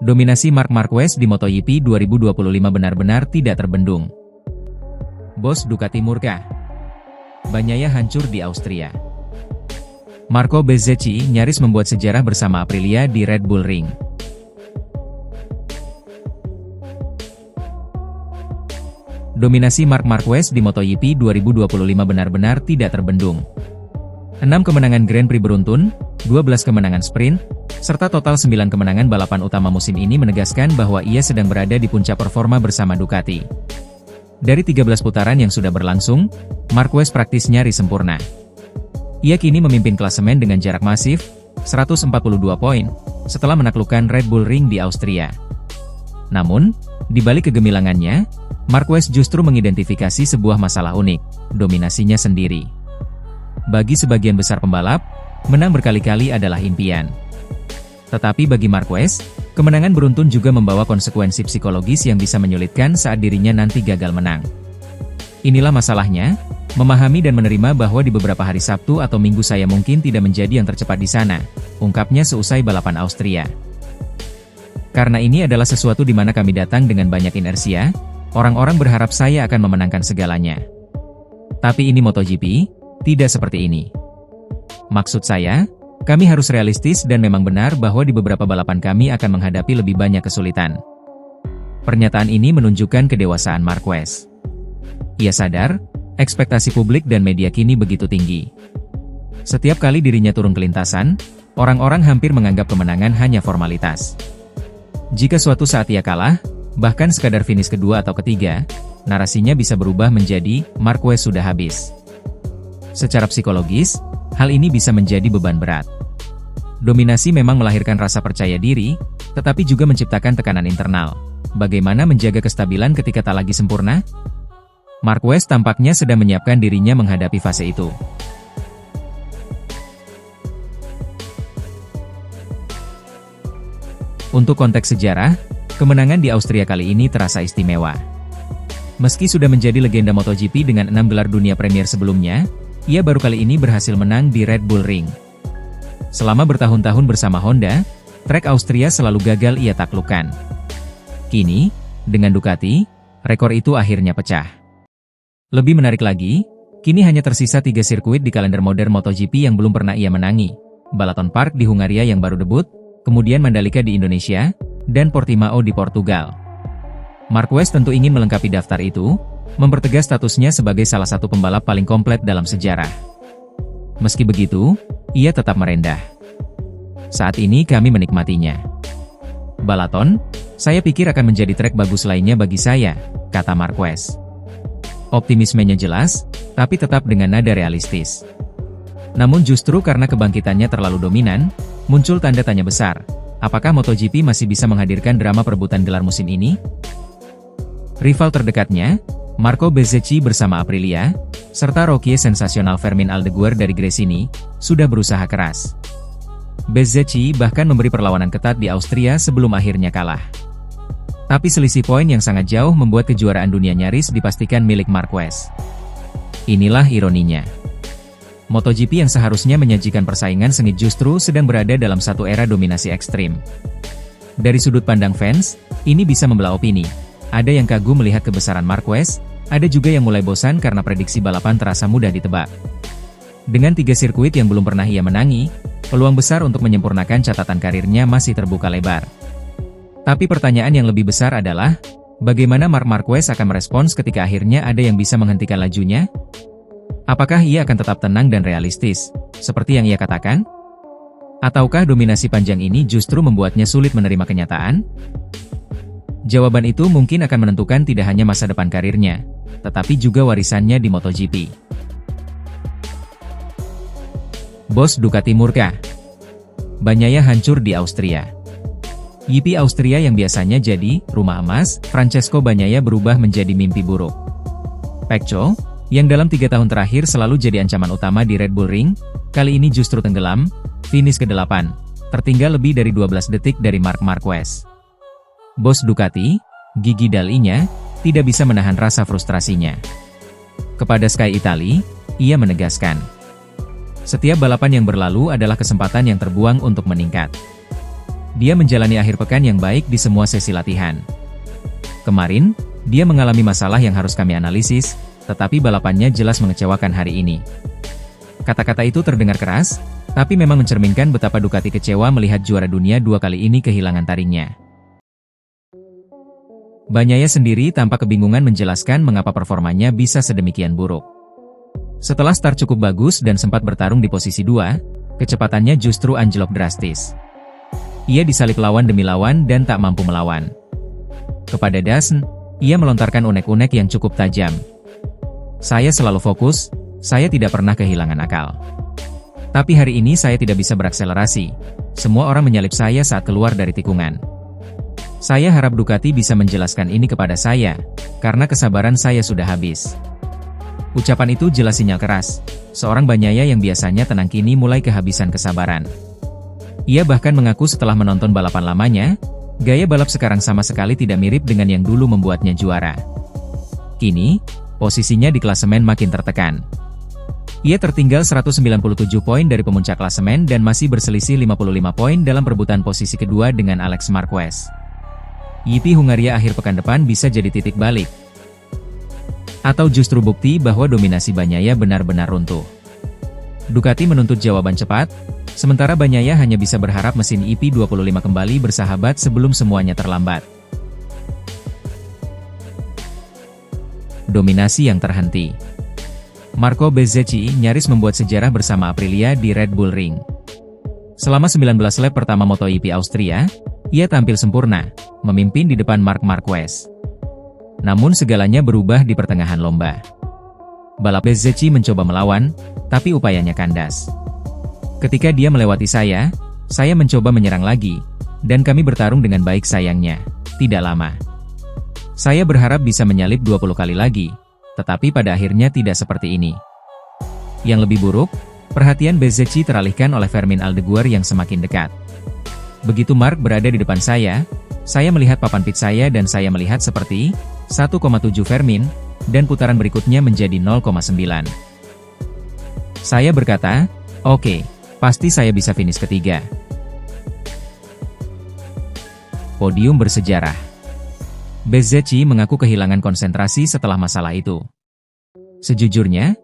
Dominasi Marc Marquez di MotoGP 2025 benar-benar tidak terbendung. Bos Ducati murka. Bagnaia hancur di Austria. Marco Bezzecchi nyaris membuat sejarah bersama Aprilia di Red Bull Ring. Dominasi Marc Marquez di MotoGP 2025 benar-benar tidak terbendung. 6 kemenangan Grand Prix beruntun, 12 kemenangan sprint, serta total 9 kemenangan balapan utama musim ini menegaskan bahwa ia sedang berada di puncak performa bersama Ducati. Dari 13 putaran yang sudah berlangsung, Marquez praktis nyaris sempurna. Ia kini memimpin klasemen dengan jarak masif, 142 poin, setelah menaklukkan Red Bull Ring di Austria. Namun, di balik kegemilangannya, Marquez justru mengidentifikasi sebuah masalah unik, dominasinya sendiri. Bagi sebagian besar pembalap, menang berkali-kali adalah impian. Tetapi bagi Marquez, kemenangan beruntun juga membawa konsekuensi psikologis yang bisa menyulitkan saat dirinya nanti gagal menang. Inilah masalahnya, memahami dan menerima bahwa di beberapa hari Sabtu atau Minggu saya mungkin tidak menjadi yang tercepat di sana, ungkapnya seusai balapan Austria. Karena ini adalah sesuatu di mana kami datang dengan banyak inersia, orang-orang berharap saya akan memenangkan segalanya. Tapi ini MotoGP, tidak seperti ini. Maksud saya, kami harus realistis dan memang benar bahwa di beberapa balapan kami akan menghadapi lebih banyak kesulitan. Pernyataan ini menunjukkan kedewasaan Marquez. Ia sadar, ekspektasi publik dan media kini begitu tinggi. Setiap kali dirinya turun ke lintasan, orang-orang hampir menganggap kemenangan hanya formalitas. Jika suatu saat ia kalah, bahkan sekadar finish kedua atau ketiga, narasinya bisa berubah menjadi, Marquez sudah habis. Secara psikologis, hal ini bisa menjadi beban berat. Dominasi memang melahirkan rasa percaya diri, tetapi juga menciptakan tekanan internal. Bagaimana menjaga kestabilan ketika tak lagi sempurna? Marquez tampaknya sedang menyiapkan dirinya menghadapi fase itu. Untuk konteks sejarah, kemenangan di Austria kali ini terasa istimewa. Meski sudah menjadi legenda MotoGP dengan 6 gelar dunia Premier sebelumnya, ia baru kali ini berhasil menang di Red Bull Ring. Selama bertahun-tahun bersama Honda, trek Austria selalu gagal ia taklukkan. Kini, dengan Ducati, rekor itu akhirnya pecah. Lebih menarik lagi, kini hanya tersisa 3 sirkuit di kalender modern MotoGP yang belum pernah ia menangi. Balaton Park di Hungaria yang baru debut, kemudian Mandalika di Indonesia, dan Portimao di Portugal. Marquez tentu ingin melengkapi daftar itu, mempertegas statusnya sebagai salah satu pembalap paling komplit dalam sejarah. Meski begitu, ia tetap merendah. Saat ini kami menikmatinya. Balaton, saya pikir akan menjadi trek bagus lainnya bagi saya, kata Marquez. Optimismenya jelas, tapi tetap dengan nada realistis. Namun justru karena kebangkitannya terlalu dominan, muncul tanda tanya besar. Apakah MotoGP masih bisa menghadirkan drama perebutan gelar musim ini? Rival terdekatnya, Marco Bezzecchi bersama Aprilia, serta rookie sensasional Fermin Aldeguer dari Gresini, sudah berusaha keras. Bezzecchi bahkan memberi perlawanan ketat di Austria sebelum akhirnya kalah. Tapi selisih poin yang sangat jauh membuat kejuaraan dunia nyaris dipastikan milik Marquez. Inilah ironinya. MotoGP yang seharusnya menyajikan persaingan sengit justru sedang berada dalam satu era dominasi ekstrim. Dari sudut pandang fans, ini bisa membelah opini. Ada yang kagum melihat kebesaran Marquez, ada juga yang mulai bosan karena prediksi balapan terasa mudah ditebak. Dengan 3 sirkuit yang belum pernah ia menangi, peluang besar untuk menyempurnakan catatan karirnya masih terbuka lebar. Tapi pertanyaan yang lebih besar adalah, bagaimana Marc Marquez akan merespons ketika akhirnya ada yang bisa menghentikan lajunya? Apakah ia akan tetap tenang dan realistis, seperti yang ia katakan? Ataukah dominasi panjang ini justru membuatnya sulit menerima kenyataan? Jawaban itu mungkin akan menentukan tidak hanya masa depan karirnya, tetapi juga warisannya di MotoGP. Bos Ducati murka. Bagnaia hancur di Austria. GP Austria yang biasanya jadi rumah emas, Francesco Bagnaia berubah menjadi mimpi buruk. Pecco, yang dalam 3 tahun terakhir selalu jadi ancaman utama di Red Bull Ring, kali ini justru tenggelam, finish ke-8, tertinggal lebih dari 12 detik dari Marc Marquez. Bos Ducati, Gigi Dall'Igna, tidak bisa menahan rasa frustrasinya. Kepada Sky Italia, ia menegaskan, setiap balapan yang berlalu adalah kesempatan yang terbuang untuk meningkat. Dia menjalani akhir pekan yang baik di semua sesi latihan. Kemarin, dia mengalami masalah yang harus kami analisis, tetapi balapannya jelas mengecewakan hari ini. Kata-kata itu terdengar keras, tapi memang mencerminkan betapa Ducati kecewa melihat juara dunia 2 kali ini kehilangan taringnya. Bagnaia sendiri tampak kebingungan menjelaskan mengapa performanya bisa sedemikian buruk. Setelah start cukup bagus dan sempat bertarung di posisi 2, kecepatannya justru anjlok drastis. Ia disalip lawan demi lawan dan tak mampu melawan. Kepada Dasn, ia melontarkan unek-unek yang cukup tajam. Saya selalu fokus, saya tidak pernah kehilangan akal. Tapi hari ini saya tidak bisa berakselerasi. Semua orang menyalip saya saat keluar dari tikungan. Saya harap Ducati bisa menjelaskan ini kepada saya, karena kesabaran saya sudah habis. Ucapan itu jelas sinyal keras. Seorang Bagnaia yang biasanya tenang kini mulai kehabisan kesabaran. Ia bahkan mengaku setelah menonton balapan lamanya, gaya balap sekarang sama sekali tidak mirip dengan yang dulu membuatnya juara. Kini, posisinya di klasemen makin tertekan. Ia tertinggal 197 poin dari pemuncak klasemen dan masih berselisih 55 poin dalam perebutan posisi kedua dengan Alex Marquez. YP Hungaria akhir pekan depan bisa jadi titik balik. Atau justru bukti bahwa dominasi Bagnaia benar-benar runtuh. Ducati menuntut jawaban cepat, sementara Bagnaia hanya bisa berharap mesin EP25 kembali bersahabat sebelum semuanya terlambat. Dominasi yang terhenti. Marco Bezzecchi nyaris membuat sejarah bersama Aprilia di Red Bull Ring. Selama 19 lap pertama MotoGP Austria, ia tampil sempurna, memimpin di depan Marc Marquez. Namun segalanya berubah di pertengahan lomba. Balap Bezzecchi mencoba melawan, tapi upayanya kandas. Ketika dia melewati saya mencoba menyerang lagi, dan kami bertarung dengan baik sayangnya, tidak lama. Saya berharap bisa menyalip 20 kali lagi, tetapi pada akhirnya tidak seperti ini. Yang lebih buruk, perhatian Bezzecchi teralihkan oleh Fermin Aldeguer yang semakin dekat. Begitu Marc berada di depan saya melihat papan pit saya dan saya melihat seperti 1,7 Fermin, dan putaran berikutnya menjadi 0,9. Saya berkata, oke, pasti saya bisa finish ketiga. Podium bersejarah. Bezzecchi mengaku kehilangan konsentrasi setelah masalah itu. Sejujurnya,